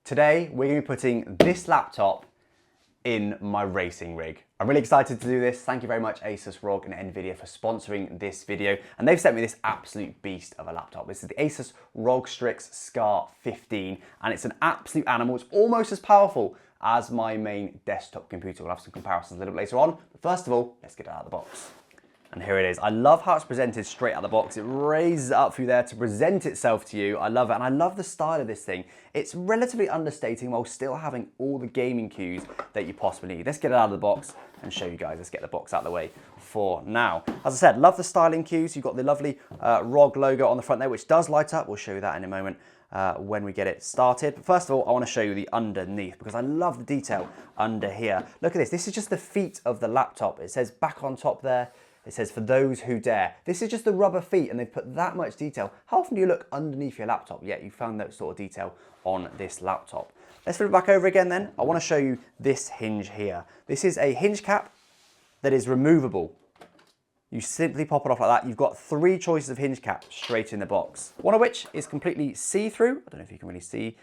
Today, we're going to be putting this laptop in my racing rig. I'm really excited to do this. Thank you very much, ASUS ROG and Nvidia, for sponsoring this video. And they've sent me this absolute beast of a laptop. This is the ASUS ROG Strix SCAR 15, and it's an absolute animal. It's almost as powerful as my main desktop computer. We'll have some comparisons a little bit later on. But first of all, let's get it out of the box. And here it is. I love how it's presented straight out of the box. It raises it up through there to present itself to you. I love it, and I love the style of this thing. It's relatively understating while still having all the gaming cues that you possibly need. Let's get it out of the box and show you guys. Let's get the box out of the way for now. As I said, love the styling cues. You've got the lovely ROG logo on the front there, which does light up. We'll show you that in a moment when we get it started. But first of all, I want to show you the underneath because I love the detail under here. Look at this. This is just the feet of the laptop. It says back on top there. It says, for those who dare. This is just the rubber feet, and they've put that much detail. How often do you look underneath your laptop? Yeah, you found that sort of detail on this laptop. Let's flip it back over again then. I want to show you this hinge here. This is a hinge cap that is removable. You simply pop it off like that. You've got 3 choices of hinge cap straight in the box. One of which is completely see-through. I don't know if you can really see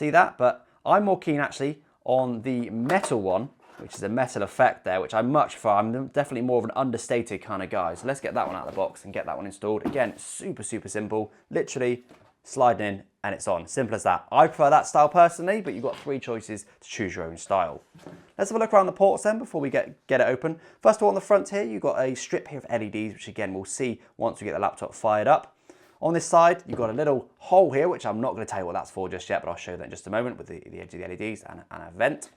that, but I'm more keen actually on the metal one, which is a metal effect there, which I much prefer. I'm definitely more of an understated kind of guy. So let's get that one out of the box and get that one installed. Again, super, super simple. Literally sliding in and it's on. Simple as that. I prefer that style personally, but you've got 3 choices to choose your own style. Let's have a look around the ports then before we get it open. First of all, on the front here, you've got a strip here of LEDs, which again, we'll see once we get the laptop fired up. On this side, you've got a little hole here, which I'm not going to tell you what that's for just yet, but I'll show you that in just a moment with the edge of the LEDs and a vent.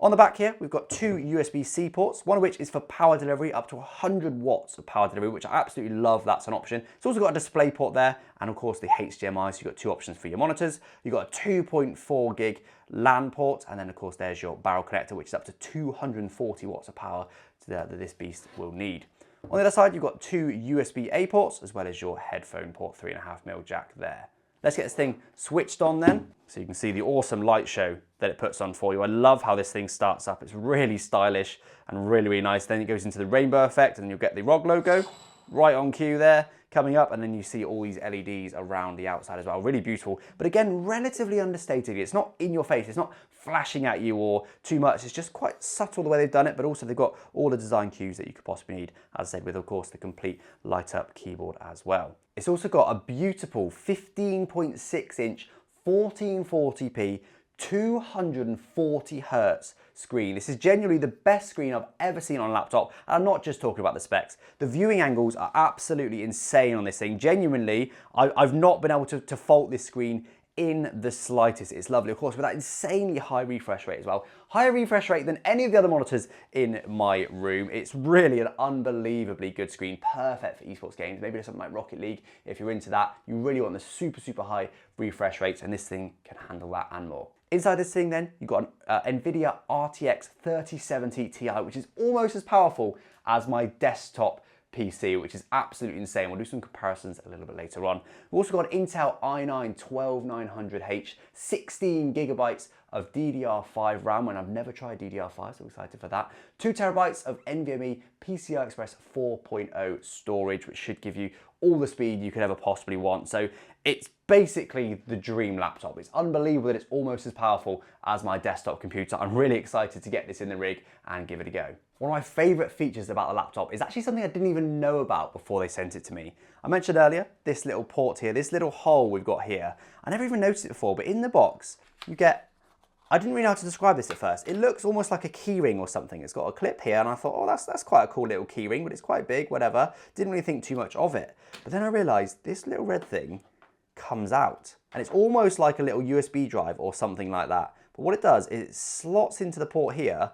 On the back here, we've got 2 USB-C ports, one of which is for power delivery, up to 100 watts of power delivery, which I absolutely love. That's an option. It's also got a display port there, and of course the HDMI, so you've got 2 options for your monitors. You've got a 2.4 gig LAN port, and then of course there's your barrel connector, which is up to 240 watts of power that this beast will need. On the other side, you've got 2 USB-A ports, as well as your headphone port, 3.5mm jack there. Let's get this thing switched on then, so you can see the awesome light show that it puts on for you. I love how this thing starts up. It's really stylish and really, really nice. Then it goes into the rainbow effect, and you'll get the ROG logo right on cue there coming up, and then you see all these LEDs around the outside as well. Really beautiful, but again, relatively understated. It's not in your face. It's not flashing at you or too much. It's just quite subtle the way they've done it, but also they've got all the design cues that you could possibly need, as I said, with of course the complete light up keyboard as well. It's also got a beautiful 15.6 inch 1440p 240 Hz screen. This is genuinely the best screen I've ever seen on a laptop, and I'm not just talking about the specs. The viewing angles are absolutely insane on this thing. Genuinely, I've not been able to fault this screen in the slightest. It's lovely, of course, with that insanely high refresh rate as well. Higher refresh rate than any of the other monitors in my room. It's really an unbelievably good screen, perfect for esports games, maybe something like Rocket League. If you're into that, you really want the super, super high refresh rates, and this thing can handle that and more. Inside this thing then, you've got an Nvidia RTX 3070 Ti, which is almost as powerful as my desktop PC, which is absolutely insane. We'll do some comparisons a little bit later on. We've also got an Intel i9-12900H, 16 gigabytes of DDR5 RAM, and I've never tried DDR5, so excited for that. 2 terabytes of NVMe PCI Express 4.0 storage, which should give you all the speed you could ever possibly want. So it's basically the dream laptop. It's unbelievable that it's almost as powerful as my desktop computer. I'm really excited to get this in the rig and give it a go. One of my favorite features about the laptop is actually something I didn't even know about before they sent it to me. I mentioned earlier, this little port here, this little hole we've got here. I never even noticed it before, but in the box, you get, I didn't really know how to describe this at first. It looks almost like a keyring or something. It's got a clip here, and I thought, oh, that's quite a cool little keyring, but it's quite big, whatever. Didn't really think too much of it. But then I realized this little red thing comes out, and it's almost like a little USB drive or something like that. But what it does is it slots into the port here,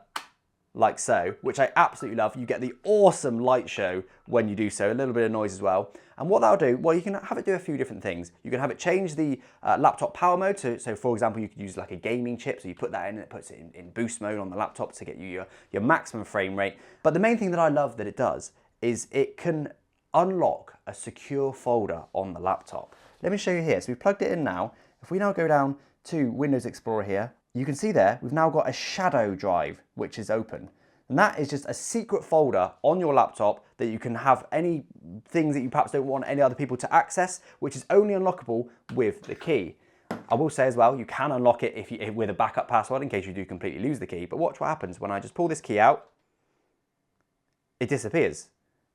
like so, which I absolutely love. You get the awesome light show when you do so, a little bit of noise as well. And what that'll do, well, you can have it do a few different things. You can have it change the laptop power mode. So for example, you could use like a gaming chip. So you put that in and it puts it in boost mode on the laptop to get you your maximum frame rate. But the main thing that I love that it does is it can unlock a secure folder on the laptop. Let me show you here. So we've plugged it in now. If we now go down to Windows Explorer here, you can see there, we've now got a shadow drive, which is open. And that is just a secret folder on your laptop that you can have any things that you perhaps don't want any other people to access, which is only unlockable with the key. I will say as well, you can unlock it with a backup password in case you do completely lose the key. But watch what happens when I just pull this key out. It disappears.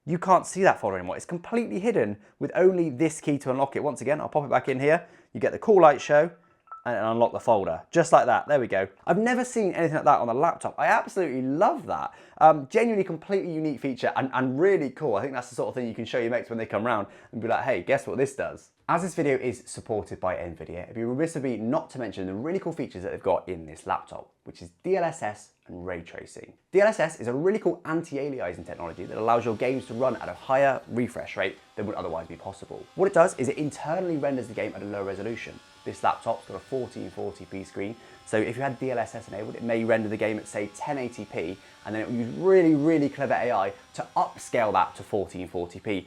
You can't see that folder anymore. It's completely hidden with only this key to unlock it. Once again, I'll pop it back in here. You get the cool light show and unlock the folder. Just like that. There we go. I've never seen anything like that on a laptop. I absolutely love that. Genuinely completely unique feature and really cool. I think that's the sort of thing you can show your mates when they come around and be like, hey, guess what this does? As this video is supported by Nvidia, it'd be remiss of me not to mention the really cool features that they've got in this laptop, which is DLSS and ray tracing. DLSS is a really cool anti-aliasing technology that allows your games to run at a higher refresh rate than would otherwise be possible. What it does is it internally renders the game at a low resolution. This laptop's got a 1440p screen, so if you had DLSS enabled, it may render the game at say 1080p, and then it will use really, really clever AI to upscale that to 1440p.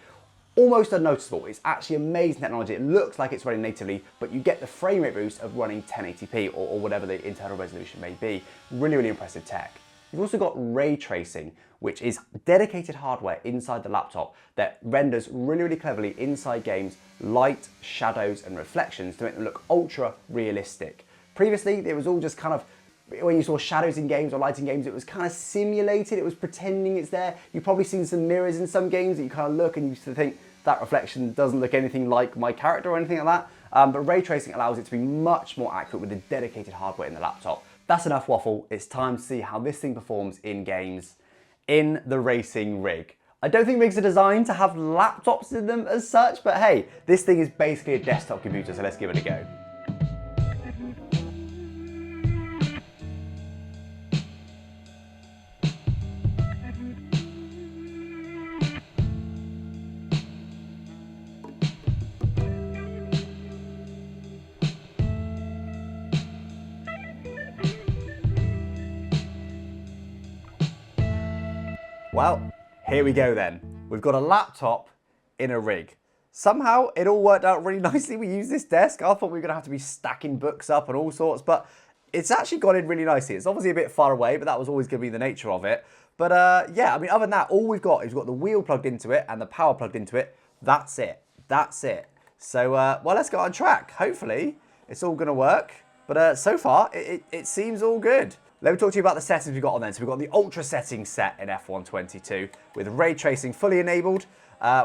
Almost unnoticeable. It's actually amazing technology. It looks like it's running natively, but you get the frame rate boost of running 1080p or whatever the internal resolution may be. Really, really impressive tech. You've also got ray tracing, which is dedicated hardware inside the laptop that renders really, really cleverly inside games light, shadows, and reflections to make them look ultra realistic. Previously, it was all just kind of, when you saw shadows in games or light in games, it was kind of simulated, it was pretending it's there. You've probably seen some mirrors in some games that you kind of look and you think that reflection doesn't look anything like my character or anything like that. But ray tracing allows it to be much more accurate with the dedicated hardware in the laptop. That's enough waffle. It's time to see how this thing performs in games in the racing rig. I don't think rigs are designed to have laptops in them as such, but hey, this thing is basically a desktop computer, so let's give it a go. Well, here we go then. We've got a laptop in a rig. Somehow it all worked out really nicely. We used this desk. I thought we were gonna have to be stacking books up and all sorts, but it's actually got in really nicely. It's obviously a bit far away, but that was always gonna be the nature of it. But yeah, I mean, other than that, all we've got is the wheel plugged into it and the power plugged into it. That's it. That's it. So, well, let's go on track. Hopefully it's all gonna work. But so far, it seems all good. Let me talk to you about the settings we've got on then. So we've got the Ultra settings set in F122 with ray tracing fully enabled.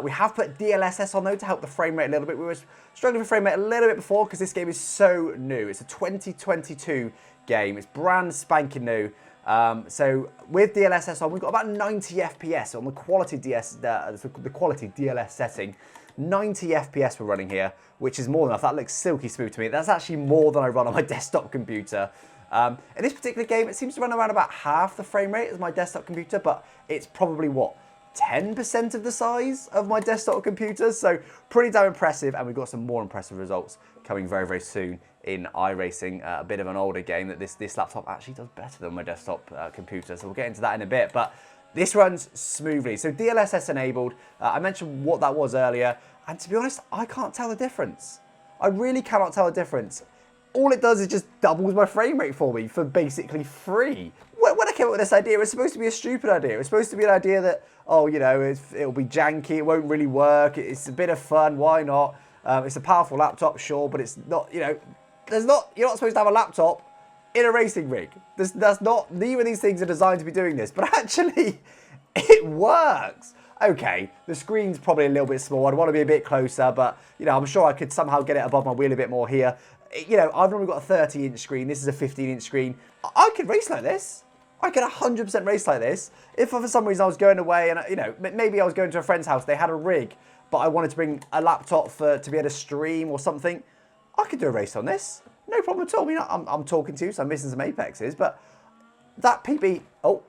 We have put DLSS on though to help the frame rate a little bit. We were struggling with frame rate a little bit before because this game is so new. It's a 2022 game. It's brand spanking new. So with DLSS on, we've got about 90 FPS on the quality DLS setting. 90 FPS we're running here, which is more than enough. That looks silky smooth to me. That's actually more than I run on my desktop computer. In this particular game, it seems to run around about half the frame rate as my desktop computer, but it's probably, what, 10% of the size of my desktop computer? So pretty damn impressive, and we've got some more impressive results coming very, very soon in iRacing, a bit of an older game that this laptop actually does better than my desktop computer, so we'll get into that in a bit. But this runs smoothly. So DLSS enabled, I mentioned what that was earlier, and to be honest, I can't tell the difference. I really cannot tell the difference. All it does is just doubles my frame rate for me for basically free. When I came up with this idea, it was supposed to be a stupid idea. It was supposed to be an idea that, oh, you know, it'll be janky, it won't really work, it's a bit of fun, why not? It's a powerful laptop, sure, but it's not, you know, you're not supposed to have a laptop in a racing rig. That's not, neither of these things are designed to be doing this, but actually, it works. Okay, the screen's probably a little bit small. I'd want to be a bit closer, but, you know, I'm sure I could somehow get it above my wheel a bit more here. You know, I've normally got a 30-inch screen. This is a 15-inch screen. I could race like this. I could 100% race like this. If for some reason I was going away and, you know, maybe I was going to a friend's house, they had a rig, but I wanted to bring a laptop to be able to stream or something, I could do a race on this. No problem at all. I mean, I'm talking to you, so I'm missing some apexes, but that PB, oh,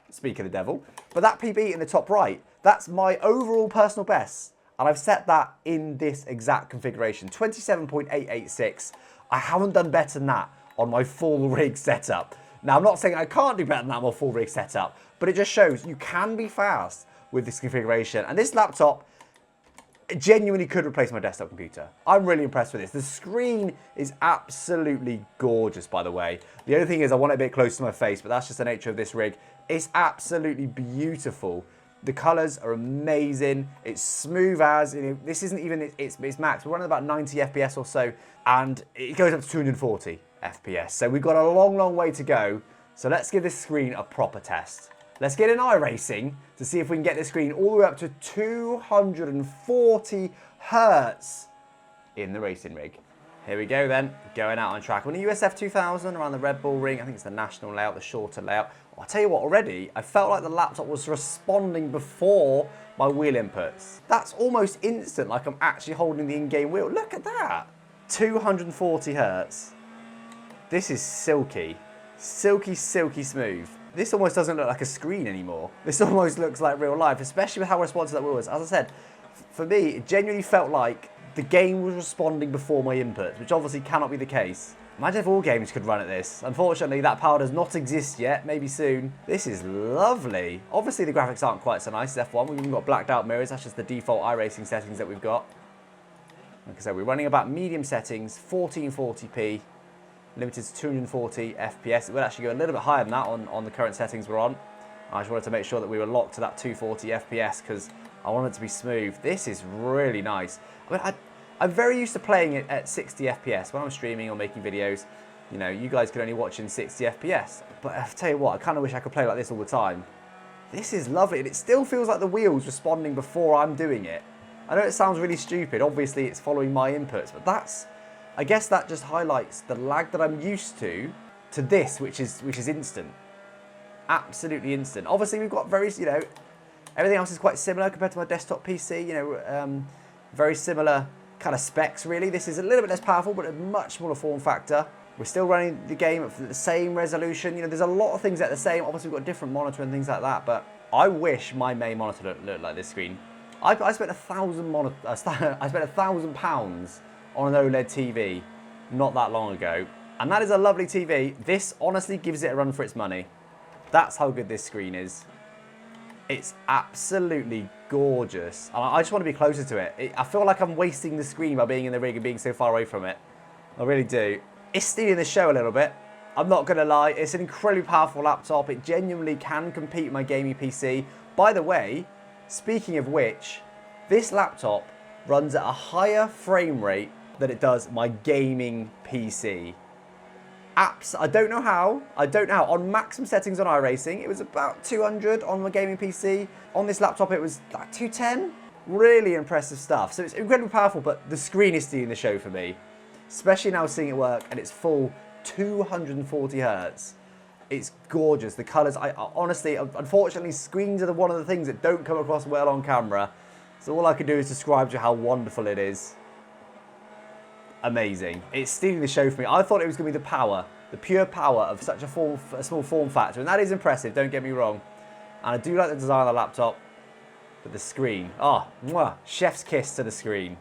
speak of the devil, but that PB in the top right, that's my overall personal best. And I've set that in this exact configuration, 27.886. I haven't done better than that on my full rig setup. Now, I'm not saying I can't do better than that on my full rig setup, but it just shows you can be fast with this configuration. And this laptop genuinely could replace my desktop computer. I'm really impressed with this. The screen is absolutely gorgeous, by the way. The only thing is I want it a bit close to my face, but that's just the nature of this rig. It's absolutely beautiful. The colors are amazing. It's smooth as, this isn't even its max. We're running about 90 FPS or so, and it goes up to 240 FPS. So we've got a long, long way to go. So let's give this screen a proper test. Let's get in iRacing to see if we can get this screen all the way up to 240 Hertz in the racing rig. Here we go then, going out on track. We're in the USF 2000 around the Red Bull ring. I think it's the national layout, the shorter layout. I'll tell you what, already, I felt like the laptop was responding before my wheel inputs. That's almost instant, like I'm actually holding the in-game wheel. Look at that. 240 Hertz. This is silky. Silky, silky smooth. This almost doesn't look like a screen anymore. This almost looks like real life, especially with how responsive that wheel was. As I said, for me, it genuinely felt like the game was responding before my inputs, which obviously cannot be the case. Imagine if all games could run at this. Unfortunately, that power does not exist yet, maybe soon. This is lovely. Obviously, the graphics aren't quite so nice as F1. We've even got blacked out mirrors. That's just the default iRacing settings that we've got. Like I said, we're running about medium settings, 1440p, limited to 240 FPS. It would actually go a little bit higher than that on the current settings we're on. I just wanted to make sure that we were locked to that 240 FPS because I want it to be smooth. This is really nice. I mean, I'm very used to playing it at 60 FPS when I'm streaming or making videos. You know, you guys can only watch in 60 FPS. But I'll tell you what, I kind of wish I could play like this all the time. This is lovely, and it still feels like the wheel's responding before I'm doing it. I know it sounds really stupid. Obviously, it's following my inputs, but I guess that just highlights the lag that I'm used to this, which is instant. Absolutely instant. Obviously, we've got everything else is quite similar compared to my desktop PC. Very similar kind of specs, really. This is a little bit less powerful, but a much smaller form factor. We're still running the game at the same resolution. There's a lot of things that are the same. Obviously, we've got a different monitor and things like that, but I wish my main monitor looked like this screen. I spent £1,000 on an OLED TV not that long ago, and that is a lovely TV. This honestly gives it a run for its money. That's how good this screen is. It's absolutely gorgeous. And I just want to be closer to it. I feel like I'm wasting the screen by being in the rig and being so far away from it. I really do. It's stealing the show a little bit. I'm not going to lie. It's an incredibly powerful laptop. It genuinely can compete with my gaming PC. By the way, speaking of which, this laptop runs at a higher frame rate than it does my gaming PC. I don't know how. On maximum settings on iRacing, it was about 200 on my gaming PC. On this laptop, it was like 210. Really impressive stuff. So it's incredibly powerful, but the screen is stealing the show for me. Especially now seeing it work, and it's full 240 Hertz. It's gorgeous. The colors, honestly, unfortunately, screens are one of the things that don't come across well on camera. So all I can do is describe to you how wonderful it is. Amazing. It's stealing the show for me. I thought it was going to be the pure power of such a small form factor, and that is impressive, don't get me wrong. And I do like the design of the laptop, but the screen, mwah, chef's kiss to the screen.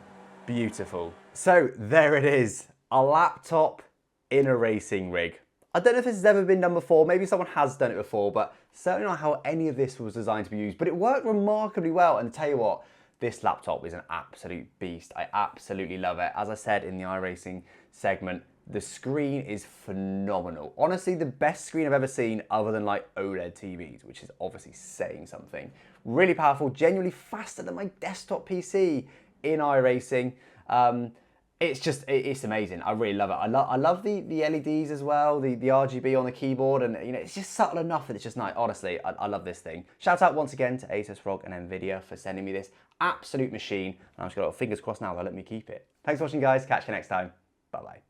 Beautiful. So there it is, a laptop in a racing rig. I don't know if this has ever been done before, maybe someone has done it before, but certainly not how any of this was designed to be used, but it worked remarkably well, and tell you what, this laptop is an absolute beast. I absolutely love it. As I said in the iRacing segment, the screen is phenomenal. Honestly, the best screen I've ever seen other than like OLED TVs, which is obviously saying something. Really powerful, genuinely faster than my desktop PC in iRacing. It's amazing. I really love it. I love the LEDs as well, the RGB on the keyboard, and it's just subtle enough that it's just nice. Honestly, I love this thing. Shout out once again to ASUS ROG and Nvidia for sending me this absolute machine. And I've just got fingers crossed now they'll let me keep it. Thanks for watching, guys. Catch you next time. Bye-bye.